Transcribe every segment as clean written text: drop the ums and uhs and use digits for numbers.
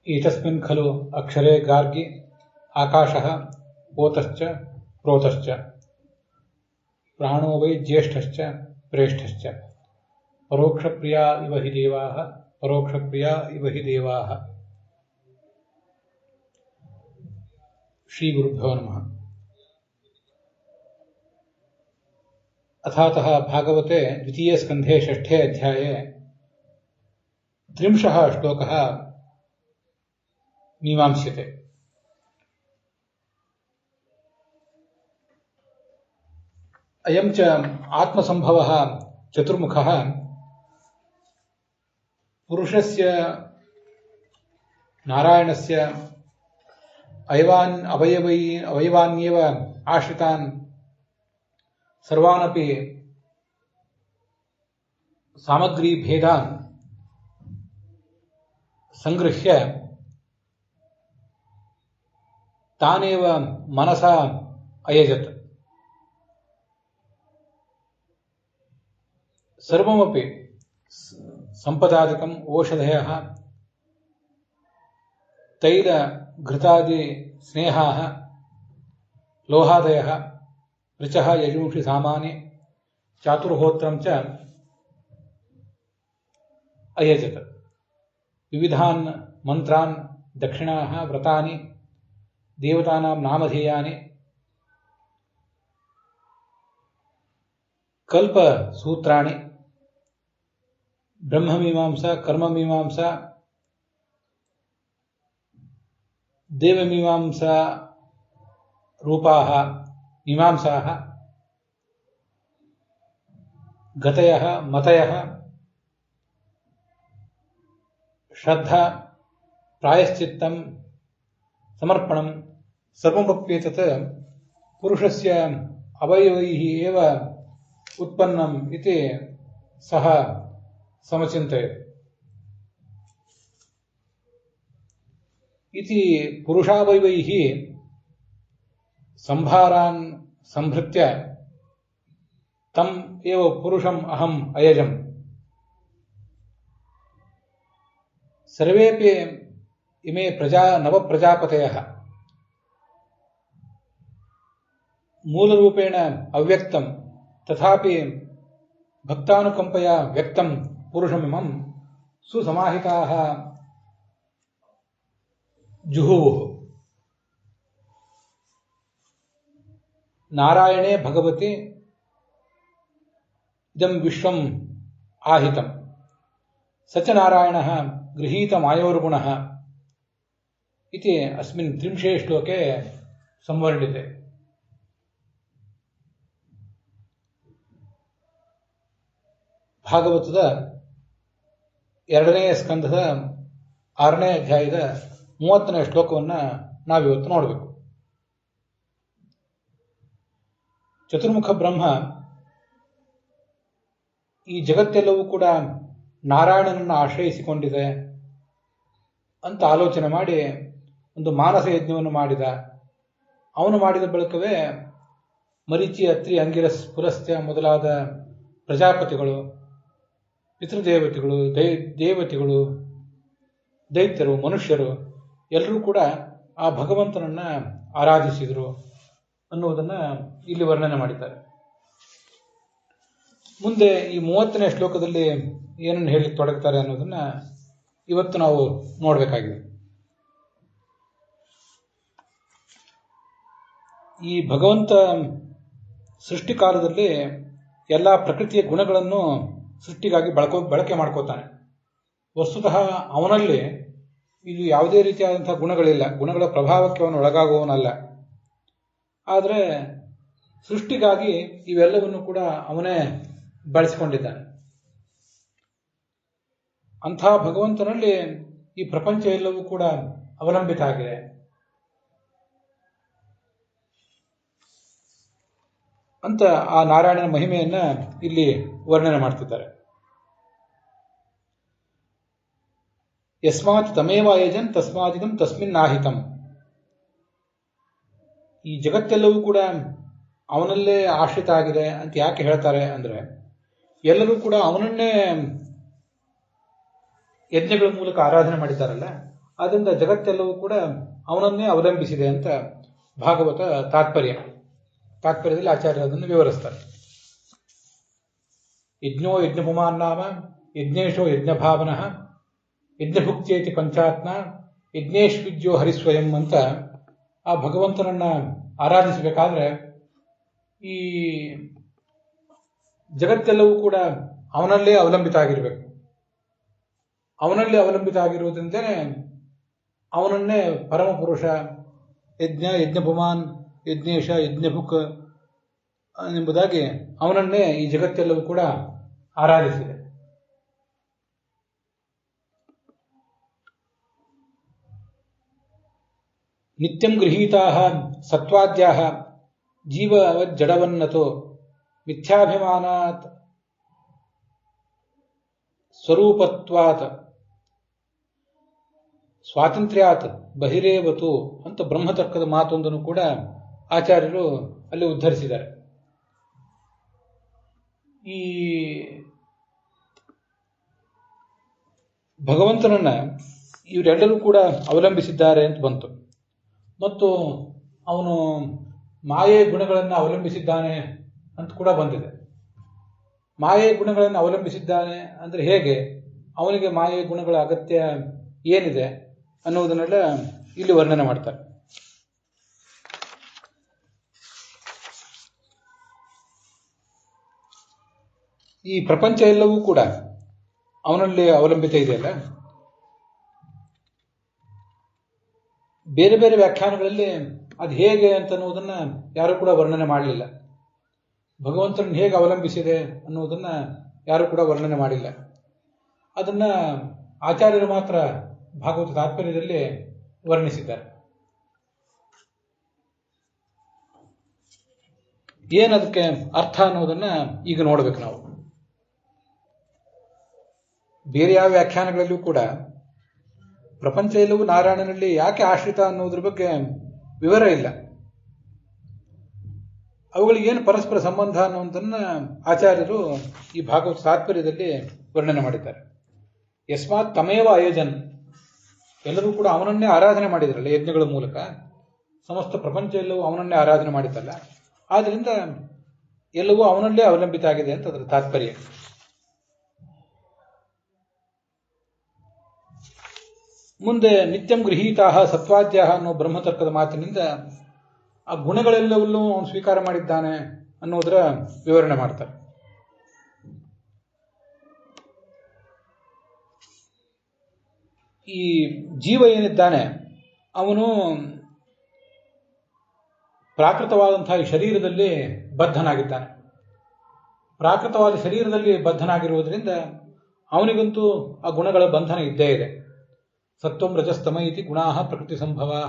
एतस्मिन् खलु अक्षरे गार्गि आकाशः पोतश्च प्रोतश्च प्राणो वै ज्येष्ठश्च प्रेष्ठश्च परोक्षप्रिया इव हि देवाः परोक्षप्रिया इव हि देवाः। श्रीगुरुभ्यो नमः। अथातः भागवते द्वितीये स्कन्धे षष्ठे अध्याये 30 श्लोकः मीमांस्यते। अयं च आत्मसंभवः चतुर्मुखः पुरुषस्य नारायणस्य अवयवान्येव आश्रितान् सर्वानपि सामग्रीभेदान् संगृह्य तानेव मनसा अयजत्। सर्वमपि सम्पदादिकम् ओषधयः तैल घृतादि स्नेहाः लोहादयः ऋचः यजुंषि सामानि चातुर्होत्रं च अयजत्। विविधान् मन्त्रान् दक्षिणाः व्रतानि देवतानां नामधेयानि कल्पसूत्राणि ब्रह्ममीमांसा कर्ममीमांसा देवमीमांसा रूपाः मीमांसाः गतयः मतयः श्रद्धा प्रायश्चित्तं समर्पणं सर्वमप्येतत् पुरुषस्य अवयवैः एव उत्पन्नम् इति सः समचिन्तयत्। इति पुरुषावयवैः संभारान् संभृत्य तम् एव पुरुषम् अहम् अयजम्। सर्वेपि इमे नवप्रजापतयः मूलरूपेण अव्यक्तं तथापि भक्तानुकम्पया व्यक्तं पुरुषमिमं सुसमाहिताः जुहुवुः। नारायणे भगवति इदं विश्वम् आहितं स च नारायणः गृहीतमायोर्गुणः इति अस्मिन् 30 श्लोके संवर्णिते। ಭಾಗವತದ 2ನೇ ಸ್ಕಂಧದ 6ನೇ ಅಧ್ಯಾಯದ 30ನೇ ಶ್ಲೋಕವನ್ನು ನಾವಿವತ್ತು ನೋಡಬೇಕು. ಚತುರ್ಮುಖ ಬ್ರಹ್ಮ ಈ ಜಗತ್ತೆಲ್ಲವೂ ಕೂಡ ನಾರಾಯಣನನ್ನು ಆಶ್ರಯಿಸಿಕೊಂಡಿದೆ ಅಂತ ಆಲೋಚನೆ ಮಾಡಿ ಒಂದು ಮಾನಸ ಯಜ್ಞವನ್ನು ಮಾಡಿದ. ಅವನು ಮಾಡಿದ ಬಳಿಕವೇ ಮರೀಚಿ ಅತ್ರಿ ಅಂಗಿರಸ್ ಪುಲಸ್ತ್ಯ ಮೊದಲಾದ ಪ್ರಜಾಪತಿಗಳು ಪಿತೃದೇವತೆಗಳು ದೇವತೆಗಳು ದೈತ್ಯರು ಮನುಷ್ಯರು ಎಲ್ಲರೂ ಕೂಡ ಆ ಭಗವಂತನನ್ನ ಆರಾಧಿಸಿದರು ಅನ್ನುವುದನ್ನು ಇಲ್ಲಿ ವರ್ಣನೆ ಮಾಡಿದ್ದಾರೆ. ಮುಂದೆ ಈ 30ನೇ ಶ್ಲೋಕದಲ್ಲಿ ಏನನ್ನು ಹೇಳಲಿಕ್ಕೆ ತೊಡಗುತ್ತಾರೆ ಅನ್ನೋದನ್ನ ಇವತ್ತು ನಾವು ನೋಡಬೇಕಾಗಿದೆ. ಈ ಭಗವಂತ ಸೃಷ್ಟಿಕಾಲದಲ್ಲಿ ಎಲ್ಲ ಪ್ರಕೃತಿಯ ಗುಣಗಳನ್ನು ಸೃಷ್ಟಿಗಾಗಿ ಬಳಕೆ ಮಾಡ್ಕೋತಾನೆ. ವಸ್ತುತಃ ಅವನಲ್ಲಿ ಇದು ಯಾವುದೇ ರೀತಿಯಾದಂತಹ ಗುಣಗಳಿಲ್ಲ, ಗುಣಗಳ ಪ್ರಭಾವಕ್ಕೆ ಅವನು ಒಳಗಾಗುವವನಲ್ಲ. ಆದರೆ ಸೃಷ್ಟಿಗಾಗಿ ಇವೆಲ್ಲವನ್ನು ಕೂಡ ಅವನೇ ಬಳಸಿಕೊಂಡಿದ್ದಾನೆ. ಅಂಥ ಭಗವಂತನಲ್ಲಿ ಈ ಪ್ರಪಂಚ ಎಲ್ಲವೂ ಕೂಡ ಅವಲಂಬಿತ ಆಗಿದೆ. ಅಂತ ಆ ನಾರಾಯಣನ ಮಹಿಮೆಯನ್ನ ಇಲ್ಲಿ ವರ್ಣನೆ ಮಾಡ್ತಿದ್ದಾರೆ. ಯಸ್ಮಾತ್ ತಮೇವ ಅಯಜನ್ ತಸ್ಮಾದಿದಂ ತಸ್ಮಿನ್ನಾಹಿತಂ. ಈ ಜಗತ್ತೆಲ್ಲವೂ ಕೂಡ ಅವನಲ್ಲೇ ಆಶ್ರಿತ ಆಗಿದೆ ಅಂತ ಯಾಕೆ ಹೇಳ್ತಾರೆ ಅಂದ್ರೆ, ಎಲ್ಲರೂ ಕೂಡ ಅವನನ್ನೇ ಯಜ್ಞಗಳ ಮೂಲಕ ಆರಾಧನೆ ಮಾಡಿದ್ದಾರಲ್ಲ, ಆದ್ದರಿಂದ ಜಗತ್ತೆಲ್ಲವೂ ಕೂಡ ಅವನನ್ನೇ ಅವಲಂಬಿಸಿದೆ ಅಂತ ಭಾಗವತ ತಾತ್ಪರ್ಯದಲ್ಲಿ ಆಚಾರ್ಯರು ಅದನ್ನು ವಿವರಿಸ್ತಾರೆ. ಯಜ್ಞೋ ಯಜ್ಞಪುಮಾನ್ ನಾಮ ಯಜ್ಞೇಶೋ ಯಜ್ಞಭಾವನಃ ಯಜ್ಞಭುಕ್ತೇತಿ ಪಂಚಾತ್ಮ ಯಜ್ಞೇಶ್ವಿದ್ಯೋ ಹರಿಸ್ವಯಂ ಅಂತ ಆ ಭಗವಂತನನ್ನ ಆರಾಧಿಸಬೇಕಾದ್ರೆ ಈ ಜಗತ್ತೆಲ್ಲವೂ ಕೂಡ ಅವನಲ್ಲೇ ಅವಲಂಬಿತ ಆಗಿರಬೇಕು. ಅವನಲ್ಲೇ ಅವಲಂಬಿತ ಆಗಿರುವುದರಿಂದಲೇ ಅವನನ್ನೇ ಪರಮಪುರುಷ, ಯಜ್ಞಪುಮಾನ್, ಯಜ್ಞೇಶ, ಯಜ್ಞಭುಕ್ ಎಂಬುದಾಗಿ ಅವನನ್ನೇ ಈ ಜಗತ್ತೆಲ್ಲವೂ ಕೂಡ ಆರಾಧಿಸಿದೆ. ನಿತ್ಯಂ ಗೃಹೀತಾ ಸತ್ವಾದ್ಯಾ ಜೀವವಜ್ಜಡವನ್ನತೋ ಮಿಥ್ಯಾಭಿಮಾನಾತ್ ಸ್ವರೂಪತ್ವಾತ್ ಸ್ವಾತಂತ್ರ್ಯಾತ್ ಬಹಿರೇವತು ಅಂತ ಬ್ರಹ್ಮತರ್ಕದ ಮಾತೊಂದನ್ನು ಕೂಡ ಆಚಾರ್ಯರು ಅಲ್ಲಿ ಉದ್ಧರಿಸಿದ್ದಾರೆ. ಈ ಭಗವಂತನನ್ನ ಇವರೆಲ್ಲರೂ ಕೂಡ ಅವಲಂಬಿಸಿದ್ದಾರೆ ಅಂತ ಬಂತು. ಮತ್ತು ಅವನು ಮಾಯೆ ಗುಣಗಳನ್ನು ಅವಲಂಬಿಸಿದ್ದಾನೆ ಅಂತ ಕೂಡ ಬಂದಿದೆ. ಮಾಯೆ ಗುಣಗಳನ್ನು ಅವಲಂಬಿಸಿದ್ದಾನೆ ಅಂದರೆ ಹೇಗೆ, ಅವನಿಗೆ ಮಾಯೆ ಗುಣಗಳ ಅಗತ್ಯ ಏನಿದೆ ಅನ್ನುವುದನ್ನೆಲ್ಲ ಇಲ್ಲಿ ವರ್ಣನೆ ಮಾಡ್ತಾರೆ. ಈ ಪ್ರಪಂಚ ಎಲ್ಲವೂ ಕೂಡ ಅವನಲ್ಲಿ ಅವಲಂಬಿತ ಇದೆಯಲ್ಲ. ಬೇರೆ ಬೇರೆ ವ್ಯಾಖ್ಯಾನಗಳಲ್ಲಿ ಅದು ಹೇಗೆ ಅಂತನ್ನುವುದನ್ನ ಯಾರು ಕೂಡ ವರ್ಣನೆ ಮಾಡಲಿಲ್ಲ. ಭಗವಂತನ ಹೇಗೆ ಅವಲಂಬಿಸಿದೆ ಅನ್ನುವುದನ್ನ ಯಾರು ಕೂಡ ವರ್ಣನೆ ಮಾಡಿಲ್ಲ. ಅದನ್ನ ಆಚಾರ್ಯರು ಮಾತ್ರ ಭಾಗವತ ತಾತ್ಪರ್ಯದಲ್ಲಿ ವರ್ಣಿಸಿದ್ದಾರೆ. ಏನದಕ್ಕೆ ಅರ್ಥ ಅನ್ನೋದನ್ನ ಈಗ ನೋಡ್ಬೇಕು ನಾವು. ಬೇರೆ ಯಾವ ವ್ಯಾಖ್ಯಾನಗಳಲ್ಲೂ ಕೂಡ ಪ್ರಪಂಚ ಎಲ್ಲವೂ ನಾರಾಯಣನಲ್ಲಿ ಯಾಕೆ ಆಶ್ರಿತ ಅನ್ನೋದ್ರ ಬಗ್ಗೆ ವಿವರ ಇಲ್ಲ. ಅವುಗಳಿಗೆ ಏನು ಪರಸ್ಪರ ಸಂಬಂಧ ಅನ್ನುವುದನ್ನ ಆಚಾರ್ಯರು ಈ ಭಾಗವತ ತಾತ್ಪರ್ಯದಲ್ಲಿ ವರ್ಣನೆ ಮಾಡಿದ್ದಾರೆ. ಯಸ್ಮಾತ್ ತಮೇವ ಅಯೋಜನ್, ಎಲ್ಲರೂ ಕೂಡ ಅವನನ್ನೇ ಆರಾಧನೆ ಮಾಡಿದ್ರಲ್ಲ ಯಜ್ಞಗಳ ಮೂಲಕ, ಸಮಸ್ತ ಪ್ರಪಂಚ ಎಲ್ಲವೂ ಅವನನ್ನೇ ಆರಾಧನೆ ಮಾಡಿದ್ದಲ್ಲ, ಆದ್ದರಿಂದ ಎಲ್ಲವೂ ಅವನಲ್ಲೇ ಅವಲಂಬಿತ ಆಗಿದೆ ಅಂತ ಅದರ ತಾತ್ಪರ್ಯ. ಮುಂದೆ ನಿತ್ಯಂ ಗೃಹೀತಾ ಸತ್ವಾದ್ಯ ಅನ್ನೋ ಬ್ರಹ್ಮತರ್ಕದ ಮಾತಿನಿಂದ ಆ ಗುಣಗಳೆಲ್ಲವನ್ನೂ ಅವನು ಸ್ವೀಕಾರ ಮಾಡಿದ್ದಾನೆ ಅನ್ನೋದರ ವಿವರಣೆ ಮಾಡ್ತಾರೆ. ಈ ಜೀವ ಏನಿದ್ದಾನೆ ಅವನು ಪ್ರಾಕೃತವಾದಂತಹ ಈ ಶರೀರದಲ್ಲಿ ಬದ್ಧನಾಗಿದ್ದಾನೆ. ಪ್ರಾಕೃತವಾದ ಶರೀರದಲ್ಲಿ ಬದ್ಧನಾಗಿರುವುದರಿಂದ ಅವನಿಗಂತೂ ಆ ಗುಣಗಳ ಬಂಧನ ಇದ್ದೇ ಇದೆ. ಸತ್ವಂ ರಜಸ್ತಮ ಇತಿ ಗುಣಾ ಪ್ರಕೃತಿ ಸಂಭವಾ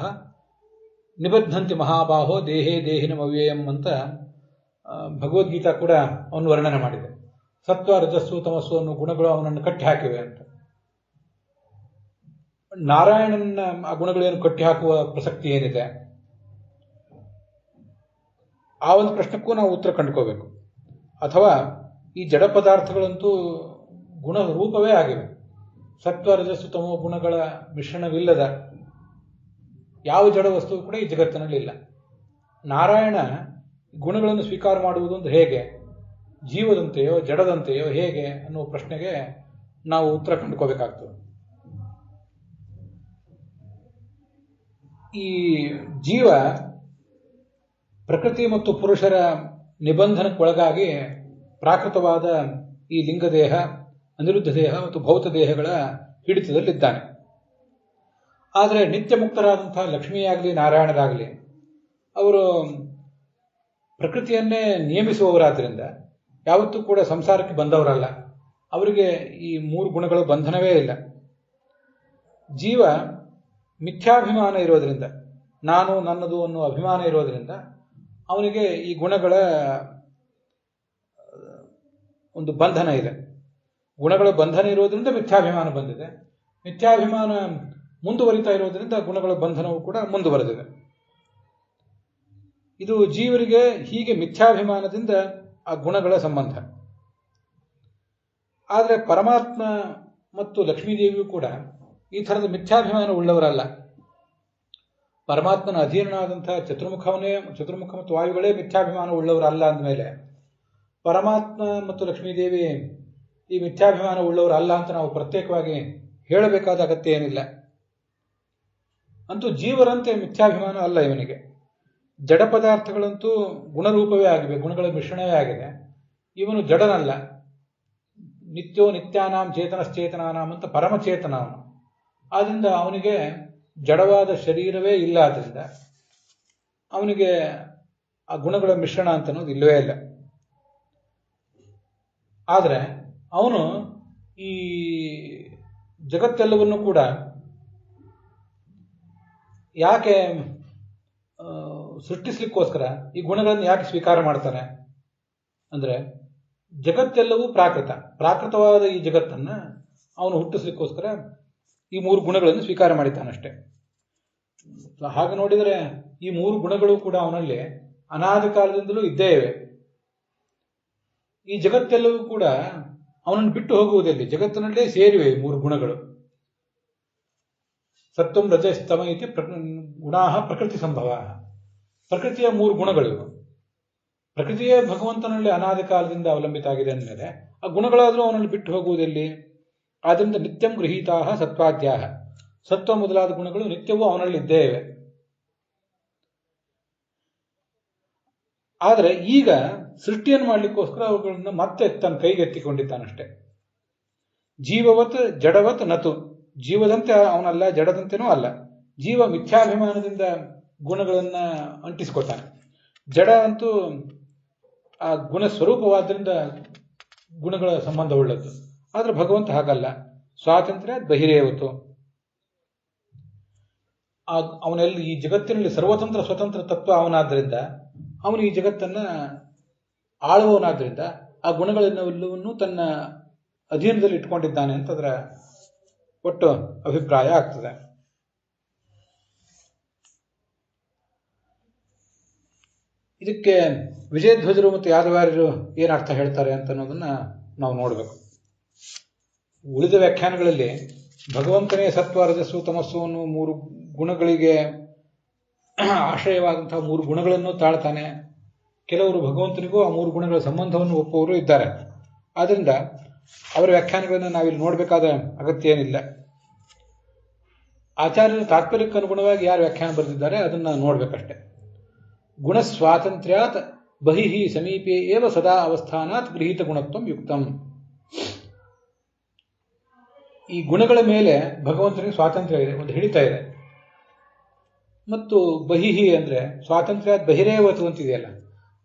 ನಿಬದ್ಧಂತಿ ಮಹಾಬಾಹೋ ದೇಹೇ ದೇಹಿನಮವ್ಯಯಂ ಅಂತ ಭಗವದ್ಗೀತಾ ಕೂಡ ಅವನು ವರ್ಣನೆ ಮಾಡಿದೆ. ಸತ್ವ ರಜಸ್ಸು ತಮಸ್ಸು ಅನ್ನೋ ಗುಣಗಳು ಅವನನ್ನು ಕಟ್ಟಿ ಹಾಕಿವೆ ಅಂತ. ನಾರಾಯಣನ ಆ ಗುಣಗಳೇನು ಕಟ್ಟಿ ಹಾಕುವ ಪ್ರಸಕ್ತಿ ಏನಿದೆ, ಆ ಒಂದು ಪ್ರಶ್ನಕ್ಕೂ ನಾವು ಉತ್ತರ ಕಂಡುಕೋಬೇಕು. ಅಥವಾ ಈ ಜಡ ಪದಾರ್ಥಗಳಂತೂ ಗುಣ ರೂಪವೇ ಆಗಿವೆ. ಸತ್ವ ರಜಸ್ಸು ತಮೋ ಗುಣಗಳ ಮಿಶ್ರಣವಿಲ್ಲದ ಯಾವ ಜಡ ವಸ್ತು ಕೂಡ ಈ ಜಗತ್ತಿನಲ್ಲಿ ಇಲ್ಲ. ನಾರಾಯಣ ಗುಣಗಳನ್ನು ಸ್ವೀಕಾರ ಮಾಡುವುದು ಅಂದ್ರೆ ಹೇಗೆ, ಜೀವದಂತೆಯೋ ಜಡದಂತೆಯೋ ಹೇಗೆ ಅನ್ನುವ ಪ್ರಶ್ನೆಗೆ ನಾವು ಉತ್ತರ ಕಂಡುಕೋಬೇಕಾಗ್ತದೆ. ಈ ಜೀವ ಪ್ರಕೃತಿ ಮತ್ತು ಪುರುಷರ ನಿಬಂಧನಕ್ಕೊಳಗಾಗಿ ಪ್ರಾಕೃತವಾದ ಈ ಲಿಂಗದೇಹ, ಅನಿರುದ್ಧ ದೇಹ ಮತ್ತು ಭೌತ ದೇಹಗಳ ಹಿಡಿತದಲ್ಲಿದ್ದಾನೆ. ಆದರೆ ನಿತ್ಯ ಮುಕ್ತರಾದಂತಹ ಲಕ್ಷ್ಮಿಯಾಗಲಿ ನಾರಾಯಣರಾಗಲಿ ಅವರು ಪ್ರಕೃತಿಯನ್ನೇ ನಿಯಮಿಸುವವರಾದ್ರಿಂದ ಯಾವತ್ತೂ ಕೂಡ ಸಂಸಾರಕ್ಕೆ ಬಂದವರಲ್ಲ. ಅವರಿಗೆ ಈ ಮೂರು ಗುಣಗಳ ಬಂಧನವೇ ಇಲ್ಲ. ಜೀವ ಮಿಥ್ಯಾಭಿಮಾನ ಇರೋದ್ರಿಂದ, ನಾನು ನನ್ನದು ಅನ್ನುವ ಅಭಿಮಾನ ಇರೋದ್ರಿಂದ ಅವನಿಗೆ ಈ ಗುಣಗಳ ಒಂದು ಬಂಧನ ಇದೆ. ಗುಣಗಳ ಬಂಧನ ಇರೋದ್ರಿಂದ ಮಿಥ್ಯಾಭಿಮಾನ ಬಂದಿದೆ. ಮಿಥ್ಯಾಭಿಮಾನ ಮುಂದುವರಿತಾ ಇರೋದ್ರಿಂದ ಗುಣಗಳ ಬಂಧನವು ಕೂಡ ಮುಂದುವರೆದಿದೆ. ಇದು ಜೀವರಿಗೆ ಹೀಗೆ ಮಿಥ್ಯಾಭಿಮಾನದಿಂದ ಆ ಗುಣಗಳ ಸಂಬಂಧ. ಆದರೆ ಪರಮಾತ್ಮ ಮತ್ತು ಲಕ್ಷ್ಮೀದೇವಿಯು ಕೂಡ ಈ ಥರದ ಮಿಥ್ಯಾಭಿಮಾನ ಉಳ್ಳವರಲ್ಲ. ಪರಮಾತ್ಮನ ಅಧೀನನಾದಂತಹ ಚತುರ್ಮುಖ ಮತ್ತು ವಾಯುಗಳೇ ಮಿಥ್ಯಾಭಿಮಾನ ಉಳ್ಳವರಲ್ಲ ಅಂದಮೇಲೆ ಪರಮಾತ್ಮ ಮತ್ತು ಲಕ್ಷ್ಮೀದೇವಿ ಈ ಮಿಥ್ಯಾಭಿಮಾನ ಉಳ್ಳವರಲ್ಲ ಅಂತ ನಾವು ಪ್ರತ್ಯೇಕವಾಗಿ ಹೇಳಬೇಕಾದ ಅಗತ್ಯ ಏನಿಲ್ಲ. ಅಂತೂ ಜೀವರಂತೆ ಮಿಥ್ಯಾಭಿಮಾನ ಅಲ್ಲ ಇವನಿಗೆ. ಜಡ ಪದಾರ್ಥಗಳಂತೂ ಗುಣರೂಪವೇ ಆಗಿವೆ, ಗುಣಗಳ ಮಿಶ್ರಣವೇ ಆಗಿದೆ. ಇವನು ಜಡನಲ್ಲ. ನಿತ್ಯೋ ನಿತ್ಯಾನಾಂ ಚೇತನಶ್ಚೇತನಾನಾಂ ಅಂತ ಪರಮಚೇತನ ಅವನು. ಆದ್ದರಿಂದ ಅವನಿಗೆ ಜಡವಾದ ಶರೀರವೇ ಇಲ್ಲ. ಆದ್ದರಿಂದ ಅವನಿಗೆ ಆ ಗುಣಗಳ ಮಿಶ್ರಣ ಅಂತ ಅನ್ನೋದು ಇಲ್ಲವೇ ಇಲ್ಲ. ಆದರೆ ಅವನು ಈ ಜಗತ್ತೆಲ್ಲವನ್ನು ಕೂಡ ಯಾಕೆ ಸೃಷ್ಟಿಸ್ಲಿಕ್ಕೋಸ್ಕರ ಈ ಗುಣಗಳನ್ನು ಯಾಕೆ ಸ್ವೀಕಾರ ಮಾಡ್ತಾನೆ ಅಂದ್ರೆ, ಜಗತ್ತೆಲ್ಲವೂ ಪ್ರಾಕೃತವಾದ ಈ ಜಗತ್ತನ್ನ ಅವನು ಹುಟ್ಟಿಸ್ಲಿಕ್ಕೋಸ್ಕರ ಈ 3 ಗುಣಗಳನ್ನು ಸ್ವೀಕಾರ ಮಾಡಿದ್ದಾನಷ್ಟೆ. ಹಾಗೆ ನೋಡಿದರೆ ಈ 3 ಗುಣಗಳು ಕೂಡ ಅವನಲ್ಲಿ ಅನಾದಿ ಕಾಲದಿಂದಲೂ ಇದ್ದೇ ಇವೆ. ಈ ಜಗತ್ತೆಲ್ಲವೂ ಕೂಡ ಅವನನ್ನು ಬಿಟ್ಟು ಹೋಗುವುದಿಲ್ಲ, ಜಗತ್ತಿನಲ್ಲೇ ಸೇರಿವೆ ಈ 3 ಗುಣಗಳು. ಸತ್ವಂ ರಜಸ್ತಮ ಇತಿ ಗುಣಾ ಪ್ರಕೃತಿ ಸಂಭವ. ಪ್ರಕೃತಿಯ 3 ಗುಣಗಳು. ಪ್ರಕೃತಿಯೇ ಭಗವಂತನಲ್ಲಿ ಅನಾದಿ ಕಾಲದಿಂದ ಅವಲಂಬಿತ ಆಗಿದೆ ಅಂದಮೇಲೆ ಆ ಗುಣಗಳಾದರೂ ಅವನಲ್ಲಿ ಬಿಟ್ಟು ಹೋಗುವುದೆಲ್ಲಿ? ಆದ್ದರಿಂದ ನಿತ್ಯಂ ಗೃಹೀತಾ ಸತ್ವಾದ್ಯಾ, ಸತ್ವ ಮೊದಲಾದ ಗುಣಗಳು ನಿತ್ಯವೂ ಅವನಲ್ಲಿ ಇದ್ದೇ ಇವೆ. ಆದರೆ ಈಗ ಸೃಷ್ಟಿಯನ್ನು ಮಾಡಲಿಕ್ಕೋಸ್ಕರ ಅವುಗಳನ್ನು ಮತ್ತೆ ತನ್ನ ಕೈಗೆ ಎತ್ತಿಕೊಂಡಿದ್ದಾನಷ್ಟೆ. ಜೀವವತ್ ಜಡವತ್ ನತು, ಜೀವದಂತೆ ಅವನಲ್ಲ, ಜಡದಂತೆನೂ ಅಲ್ಲ. ಜೀವ ಮಿಥ್ಯಾಭಿಮಾನದಿಂದ ಗುಣಗಳನ್ನ ಅಂಟಿಸಿಕೊತಾನೆ. ಜಡ ಅಂತೂ ಆ ಗುಣ ಸ್ವರೂಪವಾದ್ರಿಂದ ಗುಣಗಳ ಸಂಬಂಧವುಳ್ಳದ್ದು. ಆದರೆ ಭಗವಂತ ಹಾಗಲ್ಲ, ಸ್ವಾತಂತ್ರ್ಯ ಬಹಿರೇವತು. ಅವನಲ್ಲಿ ಈ ಜಗತ್ತಿನಲ್ಲಿ ಸರ್ವತಂತ್ರ ಸ್ವತಂತ್ರ ತತ್ವ ಅವನಾದ್ರಿಂದ, ಅವನು ಈ ಜಗತ್ತನ್ನ ಆಳುವವನಾದ್ರಿಂದ ಆ ಗುಣಗಳೆಲ್ಲವನ್ನೂ ತನ್ನ ಅಧೀನದಲ್ಲಿ ಇಟ್ಕೊಂಡಿದ್ದಾನೆ ಅಂತ ಅದರ ಒಟ್ಟು ಅಭಿಪ್ರಾಯ ಆಗ್ತದೆ. ಇದಕ್ಕೆ ವಿಜಯಧ್ವಜರು ಮತ್ತು ಯಾದವಾರ್ಯರು ಏನು ಅರ್ಥ ಹೇಳ್ತಾರೆ ಅಂತ ಅನ್ನೋದನ್ನ ನಾವು ನೋಡಬೇಕು. ಉಳಿದ ವ್ಯಾಖ್ಯಾನಗಳಲ್ಲಿ ಭಗವಂತನೇ ಸತ್ವ ರಜಸ್ಸು ತಮಸ್ಸು ಅನ್ನೋ 3 ಗುಣಗಳಿಗೆ ಆಶ್ರಯವಾದಂತಹ 3 ಗುಣಗಳನ್ನು ತಾಳ್ತಾನೆ. ಕೆಲವರು ಭಗವಂತನಿಗೂ ಆ 3 ಗುಣಗಳ ಸಂಬಂಧವನ್ನು ಒಪ್ಪುವವರು ಇದ್ದಾರೆ. ಆದ್ದರಿಂದ ಅವರ ವ್ಯಾಖ್ಯಾನಗಳನ್ನು ನಾವಿಲ್ಲಿ ನೋಡಬೇಕಾದ ಅಗತ್ಯ ಏನಿಲ್ಲ. ಆಚಾರ್ಯರ ತಾತ್ಪರ್ಯಕ್ಕೆ ಅನುಗುಣವಾಗಿ ಯಾರು ವ್ಯಾಖ್ಯಾನ ಬರೆದಿದ್ದಾರೆ ಅದನ್ನು ನೋಡಬೇಕಷ್ಟೆ. ಗುಣ ಸ್ವಾತಂತ್ರ್ಯಾತ್ ಬಹಿಃ ಸಮೀಪೇ ಏವ ಸದಾ ಅವಸ್ಥಾನಾತ್ ಗೃಹೀತ ಗುಣತ್ವಂ ಯುಕ್ತಂ. ಈ ಗುಣಗಳ ಮೇಲೆ ಭಗವಂತನಿಗೆ ಸ್ವಾತಂತ್ರ್ಯ ಇದೆ, ಒಂದು ಹಿಡಿತ ಇದೆ. ಮತ್ತು ಬಹಿಹಿ ಅಂದ್ರೆ ಸ್ವಾತಂತ್ರ್ಯಾತ್ ಬಹಿರೇವತು ಅಂತಿದೆಯಲ್ಲ,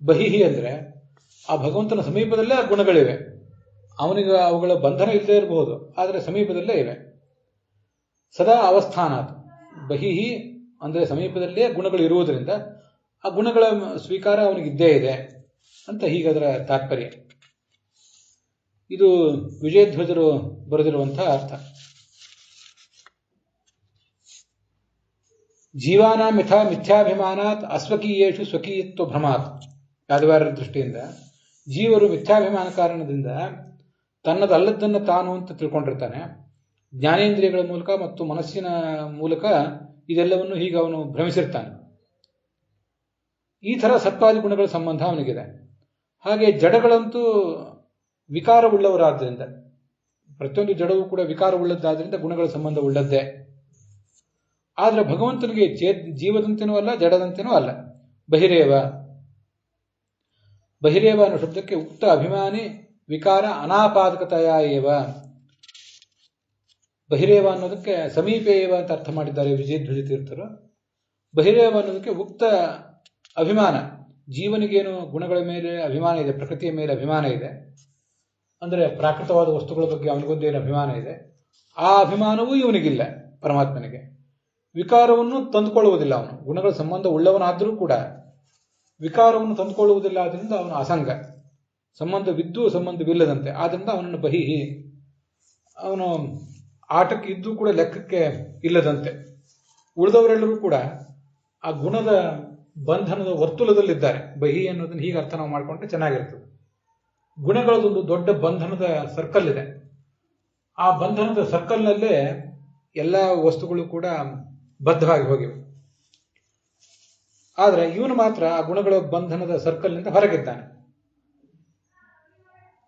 ಬಹಿಹಿ ಅಂದ್ರೆ ಆ ಭಗವಂತನ ಸಮೀಪದಲ್ಲೇ ಆ ಗುಣಗಳಿವೆ. ಅವನಿಗೆ ಅವುಗಳ ಬಂಧನ ಇಲ್ಲದೆ ಇರಬಹುದು, ಆದರೆ ಸಮೀಪದಲ್ಲೇ ಇವೆ. ಸದಾ ಅವಸ್ಥಾನಾತ್, ಬಹಿಹಿ ಅಂದ್ರೆ ಸಮೀಪದಲ್ಲೇ ಗುಣಗಳು ಇರುವುದರಿಂದ ಆ ಗುಣಗಳ ಸ್ವೀಕಾರ ಅವನಿಗಿದ್ದೇ ಇದೆ ಅಂತ ಹೀಗದರ ತಾತ್ಪರ್ಯ. ಇದು ವಿಜಯಧ್ವಜರು ಬರೆದಿರುವಂತಹ ಅರ್ಥ. ಜೀವಾನಾಂ ಯಥಾ ಮಿಥ್ಯಾಭಿಮಾನಾತ್ ಅಸ್ವಕೀಯೇಷು ಸ್ವಕೀಯತ್ವ ಭ್ರಮಾತ್. ಯಾದವಾರ್ಯರ ದೃಷ್ಟಿಯಿಂದ ಜೀವರು ಮಿಥ್ಯಾಭಿಮಾನ ಕಾರಣದಿಂದ ತನ್ನದಲ್ಲದ್ದನ್ನು ತಾನು ಅಂತ ತಿಳ್ಕೊಂಡಿರ್ತಾನೆ. ಜ್ಞಾನೇಂದ್ರಿಯಗಳ ಮೂಲಕ ಮತ್ತು ಮನಸ್ಸಿನ ಮೂಲಕ ಇದೆಲ್ಲವನ್ನು ಹೀಗೆ ಅವನು ಭ್ರಮಿಸಿರ್ತಾನೆ. ಈ ಥರ ಸತ್ವಾದಿ ಗುಣಗಳ ಸಂಬಂಧ ಅವನಿಗಿದೆ. ಹಾಗೆ ಜಡಗಳಂತೂ ವಿಕಾರವುಳ್ಳವರಾದ್ದರಿಂದ, ಪ್ರತಿಯೊಂದು ಜಡವೂ ಕೂಡ ವಿಕಾರವುಳ್ಳದ್ದಾದ್ದರಿಂದ ಗುಣಗಳ ಸಂಬಂಧ ಉಳ್ಳದ್ದೇ. ಆದರೆ ಭಗವಂತನಿಗೆ ಜೀವದಂತೆನೂ ಅಲ್ಲ, ಜಡದಂತೆನೂ ಅಲ್ಲ. ಬಹಿರೇವ, ಬಹಿರೇವ ಅನ್ನೋ ಶಬ್ದಕ್ಕೆ ಉಕ್ತ ಅಭಿಮಾನಿ ವಿಕಾರ ಅನಾಪಾದಕತೆಯ ಏವ. ಬಹಿರೇವ ಅನ್ನೋದಕ್ಕೆ ಸಮೀಪೇವ ಅಂತ ಅರ್ಥ ಮಾಡಿದ್ದಾರೆ ವಿಜಯಧ್ವಜ ತೀರ್ಥರು. ಬಹಿರೇವ ಅನ್ನೋದಕ್ಕೆ ಉಕ್ತ ಅಭಿಮಾನ, ಜೀವನಿಗೇನು ಗುಣಗಳ ಮೇಲೆ ಅಭಿಮಾನ ಇದೆ, ಪ್ರಕೃತಿಯ ಮೇಲೆ ಅಭಿಮಾನ ಇದೆ, ಅಂದರೆ ಪ್ರಾಕೃತವಾದ ವಸ್ತುಗಳ ಬಗ್ಗೆ ಅವನಿಗೊಂದೇನು ಅಭಿಮಾನ ಇದೆ, ಆ ಅಭಿಮಾನವೂ ಇವನಿಗಿಲ್ಲ. ಪರಮಾತ್ಮನಿಗೆ ವಿಕಾರವನ್ನು ತಂದುಕೊಳ್ಳುವುದಿಲ್ಲ. ಅವನು ಗುಣಗಳ ಸಂಬಂಧ ಉಳ್ಳವನಾದರೂ ಕೂಡ ವಿಕಾರವನ್ನು ತಂದುಕೊಳ್ಳುವುದಿಲ್ಲ. ಆದ್ದರಿಂದ ಅವನು ಅಸಂಗ, ಸಂಬಂಧವಿದ್ದು ಸಂಬಂಧವಿಲ್ಲದಂತೆ. ಆದ್ದರಿಂದ ಅವನನ್ನು ಬಹಿಹಿ, ಅವನು ಆಟಕ್ಕೆ ಇದ್ದು ಕೂಡ ಲೆಕ್ಕಕ್ಕೆ ಇಲ್ಲದಂತೆ. ಉಳಿದವರೆಲ್ಲರೂ ಕೂಡ ಆ ಗುಣದ ಬಂಧನದ ವರ್ತುಲದಲ್ಲಿದ್ದಾರೆ. ಬಹಿ ಅನ್ನೋದನ್ನು ಹೀಗೆ ಅರ್ಥ ನಾವು ಮಾಡಿಕೊಂಡ್ರೆ ಚೆನ್ನಾಗಿರ್ತದೆ. ಗುಣಗಳದೊಂದು ದೊಡ್ಡ ಬಂಧನದ ಸರ್ಕಲ್ ಇದೆ. ಆ ಬಂಧನದ ಸರ್ಕಲ್ನಲ್ಲೇ ಎಲ್ಲ ವಸ್ತುಗಳು ಕೂಡ ಬದ್ಧವಾಗಿ ಹೋಗಿವೆ. ಆದರೆ ಇವನು ಮಾತ್ರ ಆ ಗುಣಗಳ ಬಂಧನದ ಸರ್ಕಲ್ನಿಂದ ಹೊರಗಿದ್ದಾನೆ.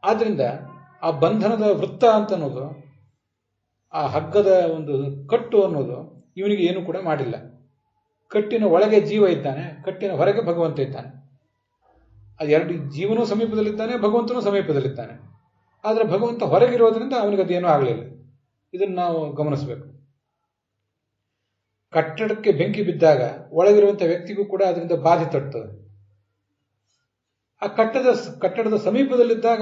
ಆದ್ರಿಂದ ಆ ಬಂಧನದ ವೃತ್ತ ಅಂತ ಅನ್ನೋದು, ಆ ಹಗ್ಗದ ಒಂದು ಕಟ್ಟು ಅನ್ನೋದು ಇವನಿಗೆ ಏನು ಕೂಡ ಮಾಡಿಲ್ಲ. ಕಟ್ಟಿನ ಒಳಗೆ ಜೀವ ಇದ್ದಾನೆ, ಕಟ್ಟಿನ ಹೊರಗೆ ಭಗವಂತ ಇದ್ದಾನೆ. ಅದೆರಡು, ಜೀವನೂ ಸಮೀಪದಲ್ಲಿದ್ದಾನೆ, ಭಗವಂತನೂ ಸಮೀಪದಲ್ಲಿದ್ದಾನೆ. ಆದರೆ ಭಗವಂತ ಹೊರಗಿರೋದ್ರಿಂದ ಅವನಿಗೆ ಅದೇನೂ ಆಗಲಿಲ್ಲ. ಇದನ್ನು ನಾವು ಗಮನಿಸಬೇಕು. ಕಟ್ಟಡಕ್ಕೆ ಬೆಂಕಿ ಬಿದ್ದಾಗ ಒಳಗಿರುವಂಥ ವ್ಯಕ್ತಿಗೂ ಕೂಡ ಅದರಿಂದ ಬಾಧೆ ತಟ್ಟುತ್ತದೆ. ಆ ಕಟ್ಟಡದ ಸಮೀಪದಲ್ಲಿದ್ದಾಗ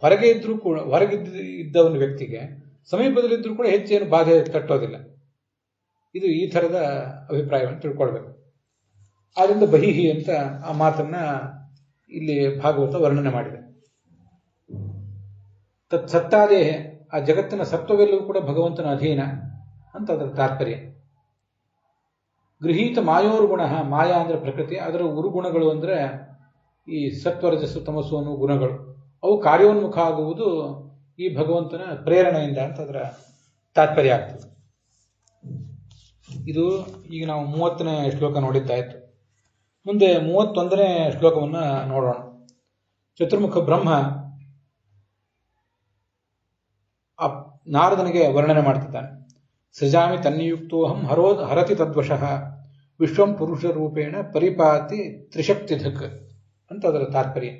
ಹೊರಗೆ ಇದ್ರೂ ಕೂಡ, ಹೊರಗಿದ್ದ ಒಂದು ವ್ಯಕ್ತಿಗೆ ಸಮೀಪದಲ್ಲಿದ್ದರೂ ಕೂಡ ಹೆಚ್ಚೇನು ಬಾಧೆ ತಟ್ಟೋದಿಲ್ಲ. ಇದು ಈ ಥರದ ಅಭಿಪ್ರಾಯವನ್ನು ತಿಳ್ಕೊಳ್ಬೇಕು. ಆದ್ದರಿಂದ ಬಹಿಹಿ ಅಂತ ಆ ಮಾತನ್ನ ಇಲ್ಲಿ ಭಾಗವತ ವರ್ಣನೆ ಮಾಡಿದೆ. ಸತ್ತಾದೇ, ಆ ಜಗತ್ತಿನ ಸತ್ವವೆಲ್ಲವೂ ಕೂಡ ಭಗವಂತನ ಅಧೀನ ಅಂತ ಅದರ ತಾತ್ಪರ್ಯ. ಗೃಹೀತ ಮಾಯೋರ್ಗುಣ, ಮಾಯಾ ಅಂದ್ರೆ ಪ್ರಕೃತಿ, ಅದರ ಉರುಗುಣಗಳು ಅಂದ್ರೆ ಈ ಸತ್ವರಜಸ್ಸು ತಮಸ್ಸು ಅನ್ನುವ ಗುಣಗಳು. ಅವು ಕಾರ್ಯೋನ್ಮುಖ ಆಗುವುದು ಈ ಭಗವಂತನ ಪ್ರೇರಣೆಯಿಂದ ಅಂತ ಅದರ ತಾತ್ಪರ್ಯ ಆಗ್ತದೆ. ಇದು ಈಗ ನಾವು 30ನೇ ಶ್ಲೋಕ ನೋಡಿದ್ದಾಯ್ತು. ಮುಂದೆ 31ನೇ ಶ್ಲೋಕವನ್ನು ನೋಡೋಣ. ಚತುರ್ಮುಖ ಬ್ರಹ್ಮ ಆ ನಾರದನಿಗೆ ವರ್ಣನೆ ಮಾಡ್ತಿದ್ದಾನೆ. ಸೃಜಾಮಿ ತನ್ನಿಯುಕ್ತೋಹಂ ಹರತಿ ತದ್ವಶಃ ವಿಶ್ವಂ ಪುರುಷ ರೂಪೇಣ ಪರಿಪಾತಿ ತ್ರಿಶಕ್ತಿಧಕ್ ಅಂತ ಅದರ ತಾತ್ಪರ್ಯ.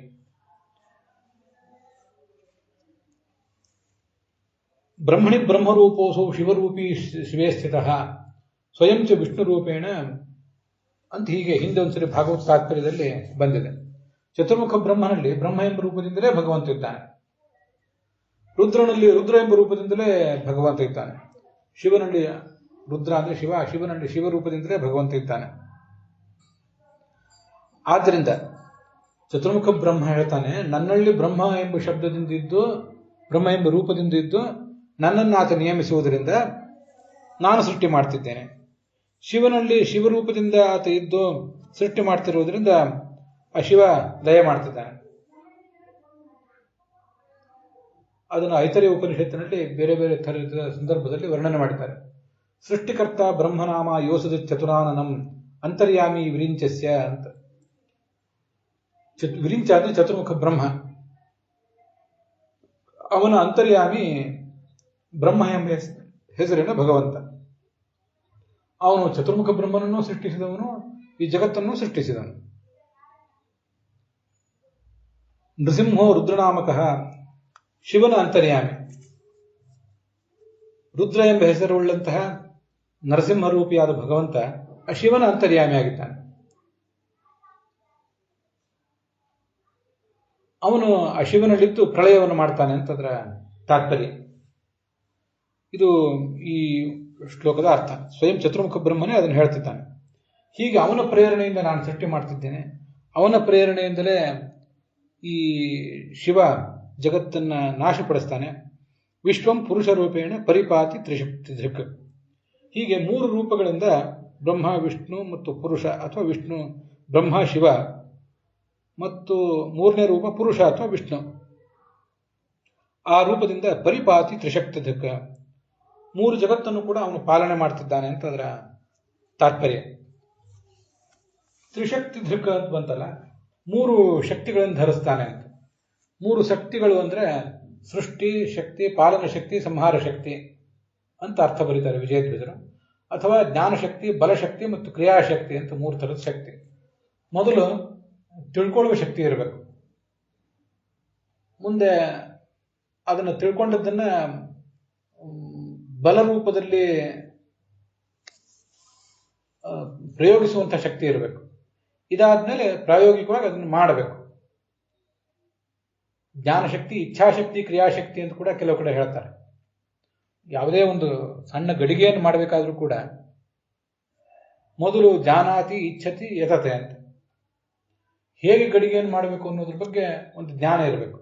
ಬ್ರಹ್ಮಣಿ ಬ್ರಹ್ಮರೂಪೋಸೌ ಶಿವರೂಪಿ ಶಿವೇ ಸ್ಥಿತಃ ಸ್ವಯಂ ಚ ವಿಷ್ಣು ರೂಪೇಣ ಅಂತ ಹೀಗೆ ಹಿಂದೆ ಒಂದ್ಸರಿ ಭಾಗವತ ತಾತ್ಪರ್ಯದಲ್ಲಿ ಬಂದಿದೆ. ಚತುರ್ಮುಖ ಬ್ರಹ್ಮನಲ್ಲಿ ಬ್ರಹ್ಮ ಎಂಬ ರೂಪದಿಂದಲೇ ಭಗವಂತ ಇದ್ದಾನೆ. ರುದ್ರನಲ್ಲಿ ರುದ್ರ ಎಂಬ ರೂಪದಿಂದಲೇ ಭಗವಂತ ಇದ್ದಾನೆ. ಶಿವನಲ್ಲಿ ರುದ್ರ ಅಂದ್ರೆ ಶಿವ, ಶಿವನಲ್ಲಿ ಶಿವರೂಪದಿಂದಲೇ ಭಗವಂತ ಇದ್ದಾನೆ. ಆದ್ದರಿಂದ ಚತುರ್ಮುಖ ಬ್ರಹ್ಮ ಹೇಳ್ತಾನೆ, ನನ್ನಲ್ಲಿ ಬ್ರಹ್ಮ ಎಂಬ ಶಬ್ದದಿಂದ ಇದ್ದು, ಬ್ರಹ್ಮ ಎಂಬ ರೂಪದಿಂದ ಇದ್ದು ನನ್ನನ್ನು ಆತ ನಿಯಮಿಸುವುದರಿಂದ ನಾನು ಸೃಷ್ಟಿ ಮಾಡ್ತಿದ್ದೇನೆ. ಶಿವನಲ್ಲಿ ಶಿವರೂಪದಿಂದ ಆತ ಇದ್ದು ಸೃಷ್ಟಿ ಮಾಡ್ತಿರುವುದರಿಂದ ಆ ಶಿವ ದಯ ಮಾಡ್ತಿದ್ದಾನೆ. ಅದನ್ನು ಐತರೇಯ ಉಪನಿಷತ್ತಿನಲ್ಲಿ ಬೇರೆ ಬೇರೆ ಥರದ ಸಂದರ್ಭದಲ್ಲಿ ವರ್ಣನೆ ಮಾಡಿದ್ದಾರೆ. ಸೃಷ್ಟಿಕರ್ತ ಬ್ರಹ್ಮನಾಮ ಯೋಸದ ಚತುರಾನನಂ ಅಂತರ್ಯಾಮಿ ವಿರಿಂಚಸ್ಯ ಅಂತ. ವಿರಿಂಚ ಅಂದ್ರೆ ಚತುರ್ಮುಖ ಬ್ರಹ್ಮ. ಅವನ ಅಂತರ್ಯಾಮಿ ಬ್ರಹ್ಮ ಎಂಬ ಹೆಸರಿನ ಭಗವಂತ. ಅವನು ಚತುರ್ಮುಖ ಬ್ರಹ್ಮನನ್ನು ಸೃಷ್ಟಿಸಿದವನು, ಈ ಜಗತ್ತನ್ನು ಸೃಷ್ಟಿಸಿದವನು. ನೃಸಿಂಹೋ ರುದ್ರನಾಮಕಃ, ಶಿವನ ಅಂತರ್ಯಾಮಿ. ರುದ್ರ ಎಂಬ ಹೆಸರುಳ್ಳಂತಹ ನರಸಿಂಹ ರೂಪಿಯಾದ ಭಗವಂತ ಆ ಶಿವನ ಅಂತರ್ಯಾಮಿಯಾಗಿದ್ದಾನೆ. ಅವನು ಆ ಶಿವನಲ್ಲಿದ್ದು ಪ್ರಳಯವನ್ನು ಮಾಡ್ತಾನೆ ಅಂತ ಅದರ ತಾತ್ಪರ್ಯ. ಇದು ಈ ಶ್ಲೋಕದ ಅರ್ಥ. ಸ್ವಯಂ ಚತುರ್ಮುಖ ಬ್ರಹ್ಮನೇ ಅದನ್ನು ಹೇಳ್ತಿದ್ದಾನೆ. ಹೀಗೆ ಅವನ ಪ್ರೇರಣೆಯಿಂದ ನಾನು ಸೃಷ್ಟಿ ಮಾಡ್ತಿದ್ದೇನೆ. ಅವನ ಪ್ರೇರಣೆಯಿಂದಲೇ ಈ ಶಿವ ಜಗತ್ತನ್ನ ನಾಶಪಡಿಸ್ತಾನೆ. ವಿಶ್ವಂ ಪುರುಷ ರೂಪೇಣ ಪರಿಪಾತಿ ತ್ರಿಶಕ್ತಿ ಧೃಕ್. ಹೀಗೆ 3 ರೂಪಗಳಿಂದ ಬ್ರಹ್ಮ, ವಿಷ್ಣು ಮತ್ತು ಪುರುಷ ಅಥವಾ ವಿಷ್ಣು, ಬ್ರಹ್ಮ ಶಿವ ಮತ್ತು 3ನೇ ರೂಪ ಪುರುಷ ಅಥವಾ ವಿಷ್ಣು. ಆ ರೂಪದಿಂದ ಪರಿಪಾತಿ ತ್ರಿಶಕ್ತಿ ಧೃಕ್, 3 ಜಗತ್ತನ್ನು ಕೂಡ ಅವನು ಪಾಲನೆ ಮಾಡ್ತಿದ್ದಾನೆ ಅಂತ ಅದರ ತಾತ್ಪರ್ಯ. ತ್ರಿಶಕ್ತಿ ಧೃಕ್ ಅಂತ ಬಂತಲ್ಲ, 3 ಶಕ್ತಿಗಳನ್ನು ಧರಿಸ್ತಾನೆ ಅಂತ. 3 ಶಕ್ತಿಗಳು ಅಂದ್ರೆ ಸೃಷ್ಟಿ ಶಕ್ತಿ, ಪಾಲನ ಶಕ್ತಿ, ಸಂಹಾರ ಶಕ್ತಿ ಅಂತ ಅರ್ಥ ಬರೀತಾರೆ ವಿಜಯಧ್ವಜರು. ಅಥವಾ ಜ್ಞಾನಶಕ್ತಿ, ಬಲಶಕ್ತಿ ಮತ್ತು ಕ್ರಿಯಾಶಕ್ತಿ ಅಂತ 3 ಥರದ ಶಕ್ತಿ. ಮೊದಲು ತಿಳ್ಕೊಳ್ಳುವ ಶಕ್ತಿ ಇರಬೇಕು. ಮುಂದೆ ಅದನ್ನು ತಿಳ್ಕೊಂಡದ್ದನ್ನ ಬಲರೂಪದಲ್ಲಿ ಪ್ರಯೋಗಿಸುವಂತಹ ಶಕ್ತಿ ಇರಬೇಕು. ಇದಾದ್ಮೇಲೆ ಪ್ರಾಯೋಗಿಕವಾಗಿ ಅದನ್ನು ಮಾಡಬೇಕು. ಜ್ಞಾನಶಕ್ತಿ, ಇಚ್ಛಾಶಕ್ತಿ, ಕ್ರಿಯಾಶಕ್ತಿ ಅಂತ ಕೂಡ ಕೆಲವು ಕಡೆ ಹೇಳ್ತಾರೆ. ಯಾವುದೇ ಒಂದು ಸಣ್ಣ ಗಡಿಗೆಯನ್ನು ಮಾಡಬೇಕಾದ್ರೂ ಕೂಡ ಮೊದಲು ಜಾನಾತಿ ಇಚ್ಛತಿ ಯತತೆ ಅಂತ. ಹೇಗೆ ಗಡಿಗೆಯನ್ನು ಮಾಡಬೇಕು ಅನ್ನೋದ್ರ ಬಗ್ಗೆ ಒಂದು ಜ್ಞಾನ ಇರಬೇಕು.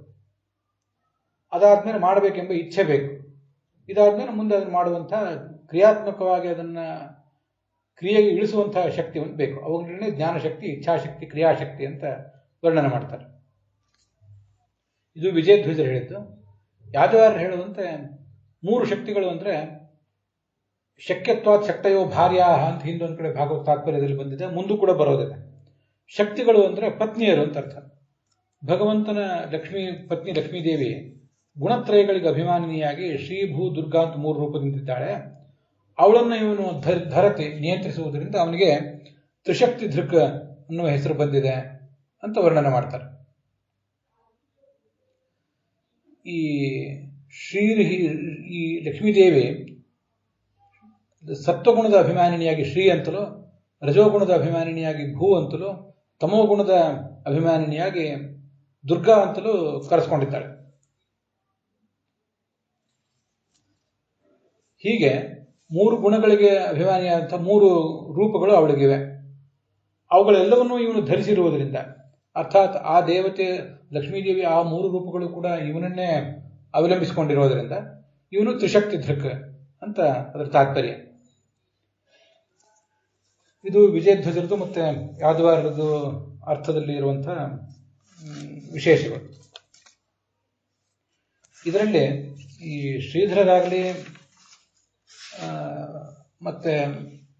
ಅದಾದ್ಮೇಲೆ ಮಾಡಬೇಕೆಂಬ ಇಚ್ಛೆ ಬೇಕು. ಇದಾದ್ಮೇಲೆ ಮುಂದೆ ಅದನ್ನು ಮಾಡುವಂತಹ ಕ್ರಿಯಾತ್ಮಕವಾಗಿ ಅದನ್ನ ಕ್ರಿಯೆಗೆ ಇಳಿಸುವಂತಹ ಶಕ್ತಿ ಒಂದು ಬೇಕು. ಅವುಗಳನ್ನೇ ಜ್ಞಾನಶಕ್ತಿ, ಇಚ್ಛಾಶಕ್ತಿ, ಕ್ರಿಯಾಶಕ್ತಿ ಅಂತ ವರ್ಣನೆ ಮಾಡ್ತಾರೆ. ಇದು ವಿಜಯಧ್ವಜರು ಹೇಳಿದ್ದು. ಯಾದವಾರರು ಹೇಳುವಂತೆ 3 ಶಕ್ತಿಗಳು ಅಂದ್ರೆ ಶಕ್ಯತ್ವಾತ್ ಶಕ್ತಯೋ ಭಾರ್ಯಾ ಅಂತ ಹಿಂದೊಂದು ಕಡೆ ಭಾಗವತ ತಾತ್ಪರ್ಯದಲ್ಲಿ ಬಂದಿದೆ, ಮುಂದೂ ಕೂಡ ಬರೋದಿದೆ. ಶಕ್ತಿಗಳು ಅಂದರೆ ಪತ್ನಿಯರು ಅಂತ ಅರ್ಥ. ಭಗವಂತನ ಪತ್ನಿ ಲಕ್ಷ್ಮೀದೇವಿ ಗುಣತ್ರಯಗಳಿಗೆ ಅಭಿಮಾನಿಯಾಗಿ ಶ್ರೀ ಭೂ ದುರ್ಗಾ ಅಂತ 3 ರೂಪದಿಂದಿದ್ದಾಳೆ. ಅವಳನ್ನು ಇವನು ಧರತಿ ನಿಯಂತ್ರಿಸುವುದರಿಂದ ಅವನಿಗೆ ತ್ರಿಶಕ್ತಿ ಧೃಕ್ ಅನ್ನುವ ಹೆಸರು ಬಂದಿದೆ ಅಂತ ವರ್ಣನೆ ಮಾಡ್ತಾರೆ. ಈ ಈ ಲಕ್ಷ್ಮೀದೇವಿ ಸತ್ವಗುಣದ ಅಭಿಮಾನಿನಿಯಾಗಿ ಶ್ರೀ ಅಂತಲೂ, ರಜೋಗುಣದ ಅಭಿಮಾನಿನಿಯಾಗಿ ಭೂ ಅಂತಲೂ, ತಮೋಗುಣದ ಅಭಿಮಾನಿನಿಯಾಗಿ ದುರ್ಗಾ ಅಂತಲೂ ಕರೆಸ್ಕೊಂಡಿದ್ದಾಳೆ. ಹೀಗೆ 3 ಗುಣಗಳಿಗೆ ಅಭಿಮಾನಿಯಾದಂಥ 3 ರೂಪಗಳು ಅವಳಿಗಿವೆ. ಅವುಗಳೆಲ್ಲವನ್ನೂ ಇವನು ಧರಿಸಿರುವುದರಿಂದ, ಅರ್ಥಾತ್ ಆ ದೇವತೆ ಲಕ್ಷ್ಮೀದೇವಿ ಆ 3 ರೂಪಗಳು ಕೂಡ ಇವನನ್ನೇ ಅವಲಂಬಿಸಿಕೊಂಡಿರೋದರಿಂದ ಇವನು ತ್ರಿಶಕ್ತಿ ಧೃಕ್ ಅಂತ ಅದರ ತಾತ್ಪರ್ಯ. ಇದು ವಿಜಯಧ್ವಜರದು ಮತ್ತೆ ಯಾದವಾರದು ಅರ್ಥದಲ್ಲಿ ಇರುವಂತಹ ವಿಶೇಷಗಳು. ಇದರಲ್ಲಿ ಈ ಶ್ರೀಧರರಾಗಲಿ ಮತ್ತೆ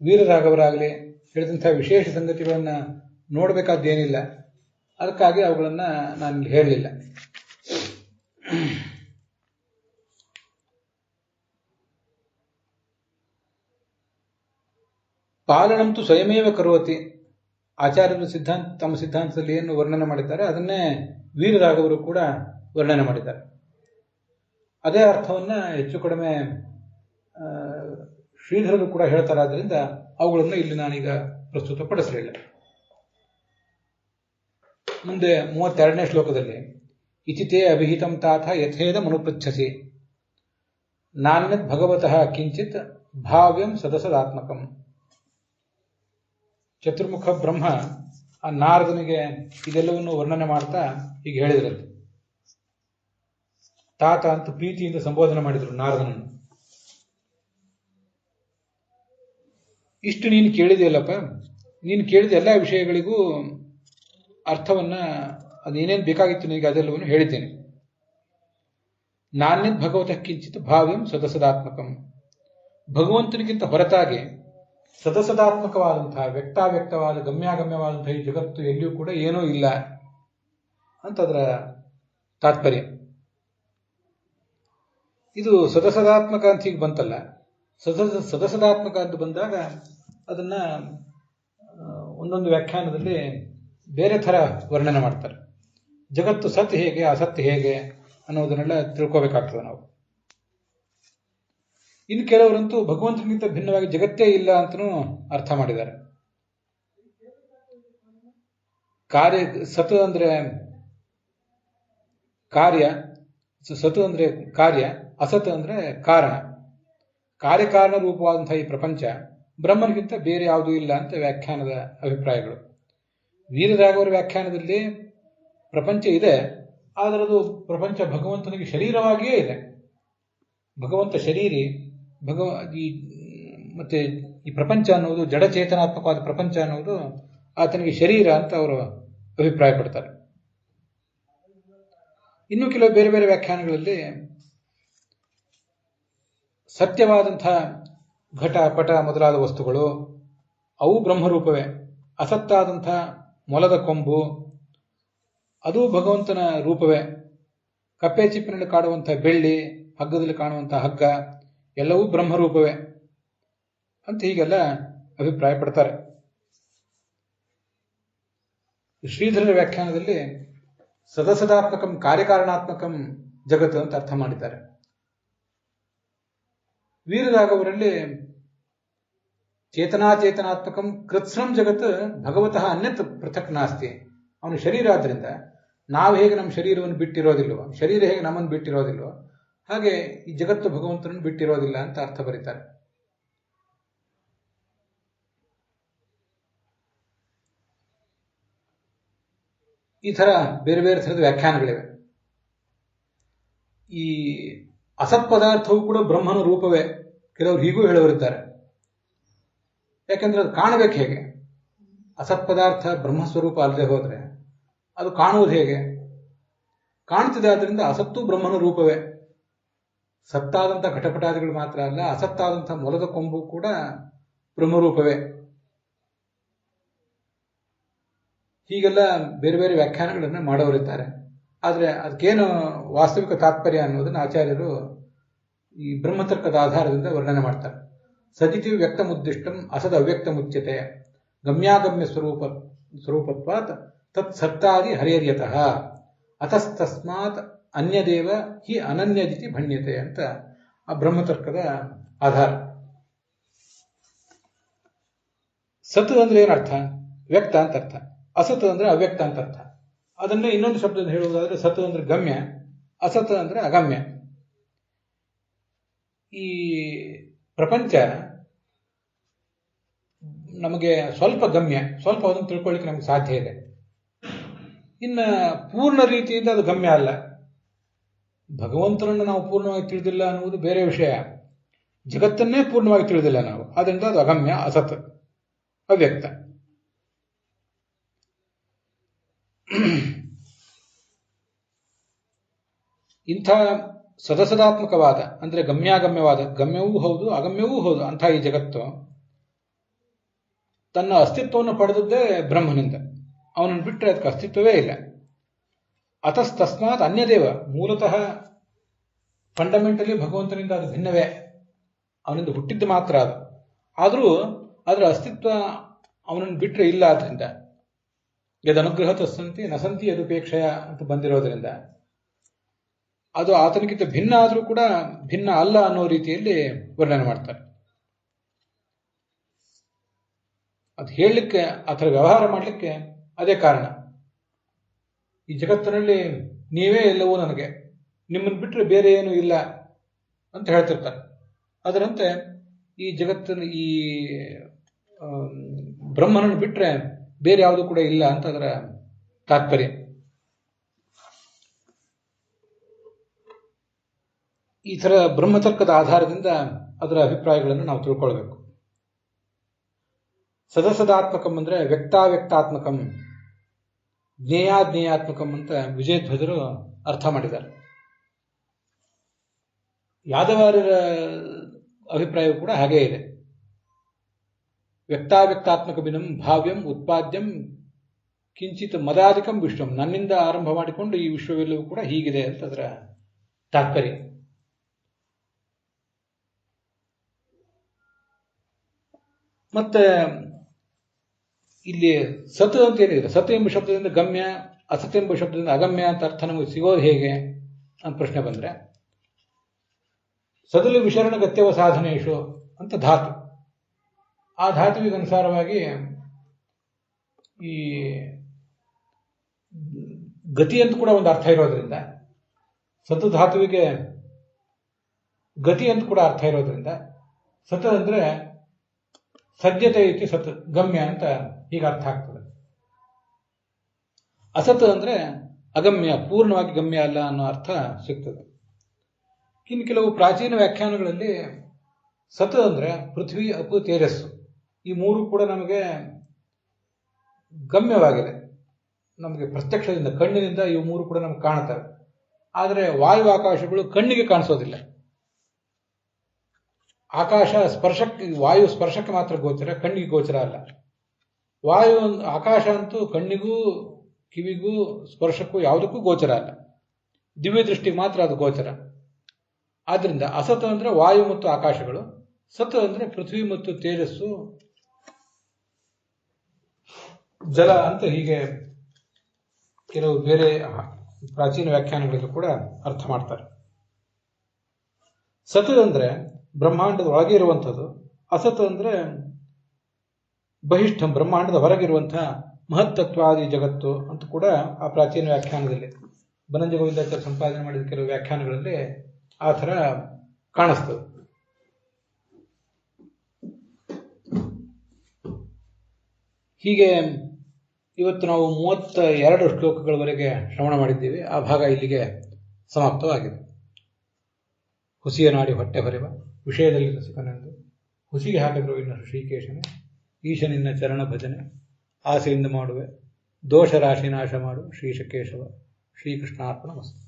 ವೀರರಾಘವರಾಗಲಿ ಹೇಳಿದಂತಹ ವಿಶೇಷ ಸಂಗತಿಗಳನ್ನು ನೋಡಬೇಕಾದ್ದೇನಿಲ್ಲ, ಅದಕ್ಕಾಗಿ ಅವುಗಳನ್ನು ನಾನು ಹೇಳಲಿಲ್ಲ. ಪಾಲನಂತೂ ಸ್ವಯಮೇವ ಕರೋತಿ. ಆಚಾರ್ಯರು ತಮ್ಮ ಸಿದ್ಧಾಂತದಲ್ಲಿ ಏನು ವರ್ಣನೆ ಮಾಡಿದ್ದಾರೆ ಅದನ್ನೇ ವೀರರಾಘವರು ಕೂಡ ವರ್ಣನೆ ಮಾಡಿದ್ದಾರೆ. ಅದೇ ಅರ್ಥವನ್ನ ಹೆಚ್ಚು ಕಡಿಮೆ ಶ್ರೀಧರರು ಕೂಡ ಹೇಳ್ತಾರಾದ್ರಿಂದ ಅವುಗಳನ್ನು ಇಲ್ಲಿ ನಾನೀಗ ಪ್ರಸ್ತುತಪಡಿಸಲಿಲ್ಲ. ಮುಂದೆ 32ನೇ ಶ್ಲೋಕದಲ್ಲಿ ಇತಿತೇ ಅಭಿಹಿತಂ ತಾಥ ಯಥೇದ ಮನುಪೃಚ್ಛಸಿ ನಾನ್ಯದ್ ಭಗವತಃ ಕಿಂಚಿತ್ ಭಾವ್ಯಂ ಸದಸದಾತ್ಮಕಂ. ಚತುರ್ಮುಖ ಬ್ರಹ್ಮ ಆ ನಾರದನಿಗೆ ಇದೆಲ್ಲವನ್ನು ವರ್ಣನೆ ಮಾಡ್ತಾ ಹೀಗೆ ಹೇಳಿದ್ರಂತೆ. ತಾತ ಅಂತ ಪ್ರೀತಿಯಿಂದ ಸಂಬೋಧನೆ ಮಾಡಿದರು ನಾರದನನ್ನು. ಇಷ್ಟು ನೀನು ಕೇಳಿದೆಯಲ್ಲಪ್ಪ, ನೀನು ಕೇಳಿದ ಎಲ್ಲ ವಿಷಯಗಳಿಗೂ ಅರ್ಥವನ್ನ ಅದೇನೇನು ಬೇಕಾಗಿತ್ತು ನಿನಗೆ ಅದೆಲ್ಲವನ್ನು ಹೇಳಿದ್ದೇನೆ. ನಾನ್ಯದ್ ಭಗವತಃ ಕಿಂಚಿತ್ ಭಾವ್ಯಂ ಸದಸದಾತ್ಮಕಂ. ಭಗವಂತನಿಗಿಂತ ಹೊರತಾಗಿ ಸದಸದಾತ್ಮಕವಾದಂತಹ ವ್ಯಕ್ತಾವ್ಯಕ್ತವಾದ ಗಮ್ಯಾಗಮ್ಯವಾದಂತಹ ಈ ಜಗತ್ತು ಎಲ್ಲಿಯೂ ಕೂಡ ಏನೂ ಇಲ್ಲ ಅಂತ ಅದರ ತಾತ್ಪರ್ಯ. ಇದು ಸದಸದಾತ್ಮಕ ಅಂತ ಹೀಗೆ ಬಂತಲ್ಲ, ಸದಸದಾತ್ಮಕ ಅಂತ ಬಂದಾಗ ಅದನ್ನ ಒಂದೊಂದು ವ್ಯಾಖ್ಯಾನದಲ್ಲಿ ಬೇರೆ ಥರ ವರ್ಣನೆ ಮಾಡ್ತಾರೆ. ಜಗತ್ತು ಸತ್ ಹೇಗೆ ಅಸತ್ ಹೇಗೆ ಅನ್ನೋದನ್ನೆಲ್ಲ ತಿಳ್ಕೋಬೇಕಾಗ್ತದೆ ನಾವು. ಇನ್ನು ಕೆಲವರಂತೂ ಭಗವಂತನಿಗಿಂತ ಭಿನ್ನವಾಗಿ ಜಗತ್ತೇ ಇಲ್ಲ ಅಂತನೂ ಅರ್ಥ ಮಾಡಿದ್ದಾರೆ. ಸತ್ ಅಂದ್ರೆ ಕಾರ್ಯ, ಸತ್ ಅಂದ್ರೆ ಕಾರ್ಯ, ಅಸತ್ ಅಂದ್ರೆ ಕಾರಣ. ಕಾರ್ಯಕಾರಣ ರೂಪವಾದಂತಹ ಈ ಪ್ರಪಂಚ ಬ್ರಹ್ಮನಿಗಿಂತ ಬೇರೆ ಯಾವುದೂ ಇಲ್ಲ ಅಂತ ವ್ಯಾಖ್ಯಾನದ ಅಭಿಪ್ರಾಯಗಳು. ವೀರರಾಘವರ ವ್ಯಾಖ್ಯಾನದಲ್ಲಿ ಪ್ರಪಂಚ ಇದೆ, ಆದರೆ ಅದು ಪ್ರಪಂಚ ಭಗವಂತನಿಗೆ ಶರೀರವಾಗಿಯೇ ಇದೆ. ಭಗವಂತ ಶರೀರಿ, ಮತ್ತೆ ಈ ಪ್ರಪಂಚ ಅನ್ನುವುದು ಜಡಚೇತನಾತ್ಮಕವಾದ ಪ್ರಪಂಚ ಅನ್ನುವುದು ಆತನಿಗೆ ಶರೀರ ಅಂತ ಅವರು ಅಭಿಪ್ರಾಯ ಪಡ್ತಾರೆ. ಇನ್ನು ಕೆಲವು ಬೇರೆ ಬೇರೆ ವ್ಯಾಖ್ಯಾನಗಳಲ್ಲಿ ಸತ್ಯವಾದಂತಹ ಘಟ ಪಟ ಮೊದಲಾದ ವಸ್ತುಗಳು ಅವು ಬ್ರಹ್ಮರೂಪವೇ. ಅಸತ್ತಾದಂತಹ ಮೊಲದ ಕೊಂಬು ಅದು ಭಗವಂತನ ರೂಪವೇ. ಕಪ್ಪೆ ಚಿಪ್ಪಿನಲ್ಲಿ ಕಾಣುವಂತಹ ಬೆಳ್ಳಿ, ಹಗ್ಗದಲ್ಲಿ ಕಾಣುವಂತಹ ಹಗ್ಗ ಎಲ್ಲವೂ ಬ್ರಹ್ಮರೂಪವೇ ಅಂತ ಹೀಗೆಲ್ಲ ಅಭಿಪ್ರಾಯ ಪಡ್ತಾರೆ. ಶ್ರೀಧರರ ವ್ಯಾಖ್ಯಾನದಲ್ಲಿ ಸದಸದಾತ್ಮಕಂ ಕಾರ್ಯಕಾರಣಾತ್ಮಕಂ ಜಗತ್ತು ಅಂತ ಅರ್ಥ ಮಾಡಿದ್ದಾರೆ. ವೀರರಾಘವರಲ್ಲಿ ಚೇತನಾಚೇತನಾತ್ಮಕಂ ಕೃತ್ಸ್ನಂ ಜಗತ್ ಭಗವತಃ ಅನ್ಯತ್ ಪೃಥಕ್ ನಾಸ್ತಿ. ಅವನು ಶರೀರ ಆದ್ರಿಂದ ನಾವು ಹೇಗೆ ನಮ್ಮ ಶರೀರವನ್ನು ಬಿಟ್ಟಿರೋದಿಲ್ವೋ, ಶರೀರ ಹೇಗೆ ನಮ್ಮನ್ನು ಬಿಟ್ಟಿರೋದಿಲ್ವೋ, ಹಾಗೆ ಈ ಜಗತ್ತು ಭಗವಂತನನ್ನು ಬಿಟ್ಟಿರೋದಿಲ್ಲ ಅಂತ ಅರ್ಥ ಬರೀತಾರೆ. ಈ ಥರ ಬೇರೆ ಬೇರೆ ಥರದ ವ್ಯಾಖ್ಯಾನಗಳಿವೆ. ಈ ಅಸತ್ ಪದಾರ್ಥವು ಕೂಡ ಬ್ರಹ್ಮನ ರೂಪವೇ. ಕೆಲವರು ಹೀಗೂ ಹೇಳೋರಿದ್ದಾರೆ. ಯಾಕೆಂದ್ರೆ ಅದು ಕಾಣಬೇಕು ಹೇಗೆ? ಅಸತ್ ಪದಾರ್ಥ ಬ್ರಹ್ಮಸ್ವರೂಪ ಅಲ್ಲದೆ ಹೋದ್ರೆ ಅದು ಕಾಣುವುದು ಹೇಗೆ? ಕಾಣ್ತಿದೆ, ಆದ್ರಿಂದ ಅಸತ್ತು ಬ್ರಹ್ಮನ ರೂಪವೇ. ಸತ್ತಾದಂಥ ಘಟಪಟಾದಿಗಳು ಮಾತ್ರ ಅಲ್ಲ, ಅಸತ್ತಾದಂಥ ಮೊಲದ ಕೊಂಬು ಕೂಡ ಬ್ರಹ್ಮರೂಪವೇ. ಹೀಗೆಲ್ಲ ಬೇರೆ ಬೇರೆ ವ್ಯಾಖ್ಯಾನಗಳನ್ನು ಮಾಡೋರಿದ್ದಾರೆ. ಆದರೆ ಅದಕ್ಕೇನು ವಾಸ್ತವಿಕ ತಾತ್ಪರ್ಯ ಅನ್ನೋದನ್ನು ಆಚಾರ್ಯರು ಈ ಬ್ರಹ್ಮತರ್ಕದ ಆಧಾರದಿಂದ ವರ್ಣನೆ ಮಾಡ್ತಾರೆ. ಸದಿತಿ ವ್ಯಕ್ತಮುದ್ದಿಷ್ಟಂ ಅಸದ್ ಅವ್ಯಕ್ತಮುಚ್ಯತೆ ಗಮ್ಯಾಗಮ್ಯ ಸ್ವರೂಪತ್ವಾತ್ ತತ್ ಸತ್ತಾದಿ ಹರಿಯರ್ಯತಃ ಅತಸ್ತಸ್ಮಾತ್ ಅನ್ಯದೇವ ಹಿ ಅನನ್ಯದಿತಿ ಭಣ್ಯತೆ ಅಂತ ಆ ಬ್ರಹ್ಮತರ್ಕದ ಆಧಾರ. ಸತ್ ಅಂದ್ರೆ ಏನರ್ಥ? ವ್ಯಕ್ತ ಅಂತ ಅರ್ಥ. ಅಸತ್ ಅಂದ್ರೆ ಅವ್ಯಕ್ತ ಅಂತ ಅರ್ಥ. ಅದನ್ನೇ ಇನ್ನೊಂದು ಶಬ್ದದಿಂದ ಹೇಳುವುದಾದ್ರೆ ಸತ್ ಅಂದ್ರೆ ಗಮ್ಯ, ಅಸತ್ ಅಂದ್ರೆ ಅಗಮ್ಯ. ಈ ಪ್ರಪಂಚ ನಮಗೆ ಸ್ವಲ್ಪ ಗಮ್ಯ, ಸ್ವಲ್ಪ ಅದನ್ನು ತಿಳ್ಕೊಳ್ಳಿಕ್ಕೆ ನಮಗೆ ಸಾಧ್ಯ ಇದೆ. ಇನ್ನು ಪೂರ್ಣ ರೀತಿಯಿಂದ ಅದು ಗಮ್ಯ ಅಲ್ಲ. ಭಗವಂತನನ್ನು ನಾವು ಪೂರ್ಣವಾಗಿ ತಿಳಿದಿಲ್ಲ ಅನ್ನುವುದು ಬೇರೆ ವಿಷಯ. ಜಗತ್ತನ್ನೇ ಪೂರ್ಣವಾಗಿ ತಿಳಿದಿಲ್ಲ ನಾವು, ಅದರಿಂದ ಅದು ಅಗಮ್ಯ, ಅಸತ್, ಅವ್ಯಕ್ತ. ಇಂಥ ಸದಸದಾತ್ಮಕವಾದ ಅಂದ್ರೆ ಗಮ್ಯಾಗಮ್ಯವಾದ, ಗಮ್ಯವೂ ಹೌದು ಅಗಮ್ಯವೂ ಹೌದು ಅಂಥ ಈ ಜಗತ್ತು ತನ್ನ ಅಸ್ತಿತ್ವವನ್ನು ಪಡೆದದ್ದೇ ಬ್ರಹ್ಮನಿಂದ. ಅವನನ್ನು ಬಿಟ್ಟರೆ ಅದಕ್ಕೆ ಅಸ್ತಿತ್ವವೇ ಇಲ್ಲ. ಅತಸ್ತಸ್ಮಾತ್ ಅನ್ಯದೇವ, ಮೂಲತಃ ಫಂಡಮೆಂಟಲಿ ಭಗವಂತನಿಂದ ಅದು ಭಿನ್ನವೇ, ಅವನಿಂದ ಹುಟ್ಟಿದ್ದು ಮಾತ್ರ ಅದು. ಆದರೂ ಅದರ ಅಸ್ತಿತ್ವ ಅವನನ್ನು ಬಿಟ್ಟರೆ ಇಲ್ಲ. ಆದ್ರಿಂದ ಯದನುಗ್ರಹ ತಸ್ಸಂತಿ ನಸಂತಿ ಯದುಪೇಕ್ಷೆಯ ಅಂತ ಬಂದಿರೋದ್ರಿಂದ ಅದು ಆತನಿಗಿಂತ ಭಿನ್ನ ಆದರೂ ಕೂಡ ಭಿನ್ನ ಅಲ್ಲ ಅನ್ನೋ ರೀತಿಯಲ್ಲಿ ವರ್ಣನೆ ಮಾಡ್ತಾರೆ. ಅದು ಹೇಳಲಿಕ್ಕೆ, ಆ ಥರ ವ್ಯವಹಾರ ಮಾಡಲಿಕ್ಕೆ ಅದೇ ಕಾರಣ. ಈ ಜಗತ್ತಿನಲ್ಲಿ ನೀವೇ ಎಲ್ಲವೂ ನನಗೆ, ನಿಮ್ಮನ್ನು ಬಿಟ್ಟರೆ ಬೇರೆ ಏನೂ ಇಲ್ಲ ಅಂತ ಹೇಳ್ತಿರ್ತಾರೆ. ಅದರಂತೆ ಈ ಜಗತ್ತನ್ನು, ಈ ಬ್ರಹ್ಮನನ್ನು ಬಿಟ್ಟರೆ ಬೇರೆ ಯಾವುದು ಕೂಡ ಇಲ್ಲ ಅಂತ ಅದರ ತಾತ್ಪರ್ಯ. ಈ ಥರ ಬ್ರಹ್ಮತರ್ಕದ ಆಧಾರದಿಂದ ಅದರ ಅಭಿಪ್ರಾಯಗಳನ್ನು ನಾವು ತಿಳ್ಕೊಳ್ಬೇಕು. ಸದಸದಾತ್ಮಕಂ ಅಂದ್ರೆ ವ್ಯಕ್ತಾವ್ಯಕ್ತಾತ್ಮಕಂ, ಜ್ಞೇಯಾಜ್ಞೇಯಾತ್ಮಕಂ ಅಂತ ವಿಜಯಧ್ವಜರು ಅರ್ಥ ಮಾಡಿದ್ದಾರೆ. ಯಾದವಾರ್ಯರ ಅಭಿಪ್ರಾಯವೂ ಕೂಡ ಹಾಗೇ ಇದೆ. ವ್ಯಕ್ತಾವ್ಯಕ್ತಾತ್ಮಕ ಬಿನಂ ಭಾವ್ಯಂ ಉತ್ಪಾದ್ಯಂ ಕಿಂಚಿತ್ ಮದಾಧಿಕಂ ವಿಶ್ವಂ, ನನ್ನಿಂದ ಆರಂಭ ಮಾಡಿಕೊಂಡು ಈ ವಿಶ್ವವೆಲ್ಲವೂ ಕೂಡ ಹೀಗಿದೆ ಅಂತ ಅದರ ತಾತ್ಪರ್ಯ. ಮತ್ತೆ ಇಲ್ಲಿ ಸತ್ ಅಂತ ಏನಿದೆ, ಸತ್ ಎಂಬ ಶಬ್ದದಿಂದ ಗಮ್ಯ, ಅಸತ್ ಎಂಬ ಶಬ್ದದಿಂದ ಅಗಮ್ಯ ಅಂತ ಅರ್ಥ ನಮಗೆ ಸಿಗೋದು ಹೇಗೆ ಅಂತ ಪ್ರಶ್ನೆ ಬಂದ್ರೆ, ಸದಲು ವಿಶರಣಗತ್ಯವ ಸಾಧನೇಶು ಅಂತ ಧಾತು, ಆ ಧಾತುವಿಗೆ ಅನುಸಾರವಾಗಿ ಈ ಗತಿ ಅಂತ ಕೂಡ ಒಂದು ಅರ್ಥ ಇರೋದ್ರಿಂದ, ಸತ್ ಧಾತುವಿಗೆ ಗತಿ ಅಂತ ಕೂಡ ಅರ್ಥ ಇರೋದ್ರಿಂದ ಸತ್ ಅಂದ್ರೆ ಸದ್ಯತೆ ಐತಿ, ಸತ್ ಗಮ್ಯ ಅಂತ ಹೀಗೆ ಅರ್ಥ ಆಗ್ತದೆ. ಅಸತ್ ಅಂದ್ರೆ ಅಗಮ್ಯ, ಪೂರ್ಣವಾಗಿ ಗಮ್ಯ ಅಲ್ಲ ಅನ್ನೋ ಅರ್ಥ ಸಿಗ್ತದೆ. ಇನ್ನು ಕೆಲವು ಪ್ರಾಚೀನ ವ್ಯಾಖ್ಯಾನಗಳಲ್ಲಿ ಸತ್ ಅಂದ್ರೆ ಪೃಥ್ವಿ, ಅಪು, ತೇಜಸ್ಸು, ಈ ಮೂರು ಕೂಡ ನಮಗೆ ಗಮ್ಯವಾಗಿದೆ. ನಮಗೆ ಪ್ರತ್ಯಕ್ಷದಿಂದ, ಕಣ್ಣಿನಿಂದ ಇವು ಮೂರು ಕೂಡ ನಮ್ಗೆ ಕಾಣ್ತವೆ. ಆದರೆ ವಾಯು ಆಕಾಶಗಳು ಕಣ್ಣಿಗೆ ಕಾಣಿಸೋದಿಲ್ಲ. ಆಕಾಶ ಸ್ಪರ್ಶಕ್ಕೆ, ವಾಯು ಸ್ಪರ್ಶಕ್ಕೆ ಮಾತ್ರ ಗೋಚರ, ಕಣ್ಣಿಗೆ ಗೋಚರ ಅಲ್ಲ. ವಾಯು, ಆಕಾಶ ಅಂತೂ ಕಣ್ಣಿಗೂ ಕಿವಿಗೂ ಸ್ಪರ್ಶಕ್ಕೂ ಯಾವುದಕ್ಕೂ ಗೋಚರ ಅಲ್ಲ, ದಿವ್ಯ ದೃಷ್ಟಿಗೆ ಮಾತ್ರ ಅದು ಗೋಚರ. ಆದ್ರಿಂದ ಅಸತ್ ಅಂದ್ರೆ ವಾಯು ಮತ್ತು ಆಕಾಶಗಳು, ಸತ್ ಅಂದ್ರೆ ಪೃಥ್ವಿ ಮತ್ತು ತೇಜಸ್ಸು, ಜಲ ಅಂತ ಹೀಗೆ ಕೆಲವು ಬೇರೆ ಪ್ರಾಚೀನ ವ್ಯಾಖ್ಯಾನಗಳಲ್ಲೂ ಕೂಡ ಅರ್ಥ ಮಾಡ್ತಾರೆ. ಸತ್ ಅಂದ್ರೆ ಬ್ರಹ್ಮಾಂಡದ ಒಳಗೆ ಇರುವಂಥದ್ದು, ಅಸತ್ ಅಂದ್ರೆ ಬಹಿಷ್ಠಂ, ಬ್ರಹ್ಮಾಂಡದ ಹೊರಗಿರುವಂತಹ ಮಹತ್ತತ್ವಾದಿ ಜಗತ್ತು ಅಂತ ಕೂಡ ಆ ಪ್ರಾಚೀನ ವ್ಯಾಖ್ಯಾನದಲ್ಲಿ ಬನಂಜ ಗೋವಿಂದಾಚಾರ್ಯ ಸಂಪಾದನೆ ಮಾಡಿದ ಕೆಲವು ವ್ಯಾಖ್ಯಾನಗಳಲ್ಲಿ ಆ ಥರ ಕಾಣಿಸ್ತದೆ. ಹೀಗೆ ಇವತ್ತು ನಾವು 32 ಶ್ಲೋಕಗಳವರೆಗೆ ಶ್ರವಣ ಮಾಡಿದ್ದೀವಿ. ಆ ಭಾಗ ಇಲ್ಲಿಗೆ ಸಮಾಪ್ತವಾಗಿದೆ. ಹುಸಿಯ ನಾಡಿ ಹೊಟ್ಟೆ ಹೊರೆವ ವಿಷಯದಲ್ಲಿ ರಸಿಕನೆಂದು ಹುಸಿಗೆ ಹಾಕಿದ್ರು ಇನ್ನು ಶ್ರೀಕೇಶನೇ, ಈಶನಿನ್ನ ಚರಣ ಭಜನೆ ಆಸೆಯಿಂದ ಮಾಡುವೆ, ದೋಷ ರಾಶಿ ನಾಶ ಮಾಡು ಶ್ರೀಶಕೇಶವ. ಶ್ರೀಕೃಷ್ಣಾರ್ಪಣ ಮಸ್ತು.